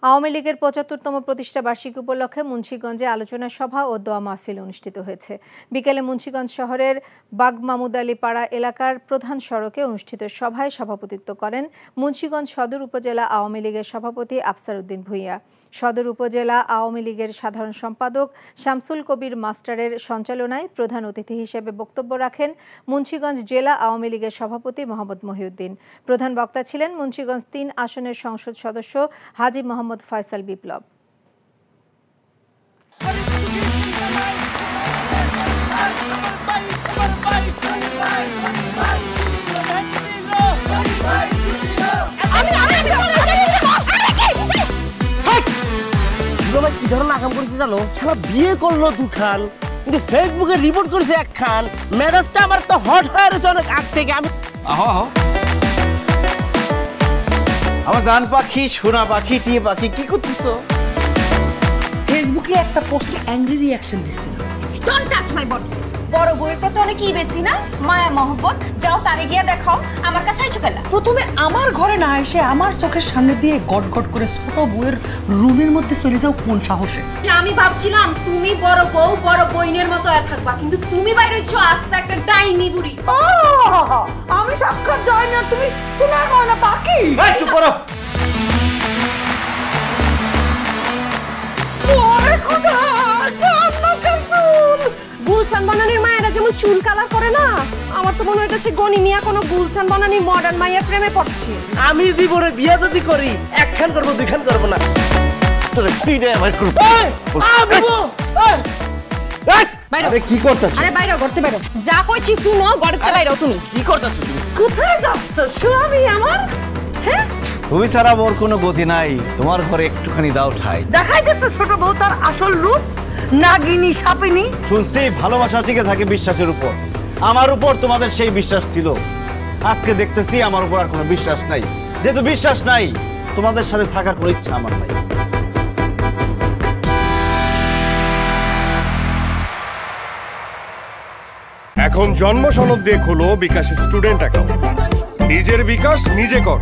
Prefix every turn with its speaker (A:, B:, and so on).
A: আওয়ামী লীগের ৭৫তম প্রতিষ্ঠা বার্ষিকী উপলক্ষে মুন্সিগঞ্জে আলোচনা সভা ও দোয়া মাহফিল অনুষ্ঠিত হয়েছে। বিকেলে মুন্সিগঞ্জ শহরের বাগ মামুদ আলী পাড়া এলাকার প্রধান সড়কে অনুষ্ঠিত সভায় সভাপতিত্ব করেন মুন্সিগঞ্জ সদর উপজেলা আওয়ামী লীগের সভাপতি আফসার উদ্দিন ভূঁইয়া। সদর উপজেলা আওয়ামী লীগের সাধারণ সম্পাদক শামসুল কবির মাস্টারের সঞ্চালনায় প্রধান অতিথি হিসেবে বক্তব্য রাখেন মুন্সিগঞ্জ জেলা আওয়ামী লীগের সভাপতি মোহাম্মদ মহিউদ্দিন। প্রধান বক্তা ছিলেন মুন্সিগঞ্জ ৩ আসনের সংসদ সদস্য হাজী মোহাম্মদ ফয়সাল বিপ্লব।
B: কি ধরনের আকাম করেছে জানো? সারা বিয়ে করলো দুখান, কিন্তু ফেসবুকে রিপোর্ট করেছে একখান। মেজাজটা আমার তো হট হয়ে রয়েছে অনেক আগ থেকে। আমি
C: আমার জান পাখি, সোনা পাখি, টিয়ে পাখি, কি করতেছো?
D: ফেসবুকে একটা পোস্টে অ্যাংরি রিঅ্যাকশন দিছিল।
E: Don't touch my body. বড় বউয়ের প্রতি অনেক কি বেশি না মায়া মহব্বত, যাও তারে গিয়া দেখাও। আমার কাছে আইছো কেলা?
D: প্রথমে আমার ঘরে না এসে আমার চোখের সামনে দিয়ে গট গট করে ছোট বউয়ের রুমের মধ্যে চলে যাও কোন সাহসে?
E: আমি ভাবছিলাম তুমি বড় বউ বড় বইনের মতো থাকবা, কিন্তু তুমি বাইরে হইছো আস্তে একটা ডাইনি বুড়ি।
D: আমি সাক্ষাৎ ডাইনি আর তুমি সোনার ময়না পাখি।
B: এই চুপ করো।
D: ওরে খোদা, কান্না কাসুল।
E: গুলশান বনানীর মায়েরা যেমন চুল কালার করে না, আমার তো মনে হইতেছে গনি মিয়া কোনো গুলশান বনানীর মডার্ন মায়ের প্রেমে পড়ছে।
B: আমি জীবনে বিয়ে যদি করি একখান করবো দুইখান করবো না। তোর তিনে আমার করব।
C: আরে কি করতেছ?
E: আরে বাইরে করতে বাইরে যা কইছি শুনো, গড়তে বাইরেও তুমি
B: কি করতেছ তুমি?
D: কোথায় যাচ্ছ স্বামী আমার? হ্যাঁ,
C: তুমি ছাড়া মোর কোনো গতি নাই, তোমার ঘরে একটুখানি দাও ঠাই।
D: দেখাই দিচ্ছে ছোট বউ তার আসল রূপ, নাগিনী সাপিনী।
C: শুনছি ভালোবাসা টিকে থাকে বিশ্বাসের উপর। আমার উপর তোমাদের সেই বিশ্বাস ছিল, আজকে দেখতেছি আমার উপর আর কোনো বিশ্বাস নাই। যেহেতু বিশ্বাস নাই, তোমাদের সাথে থাকার কোনো ইচ্ছা আমার নাই।
F: এখন জন্ম সনদ দিয়ে খোলো বিকাশ স্টুডেন্ট অ্যাকাউন্ট। নিজের বিকাশ নিজে কর।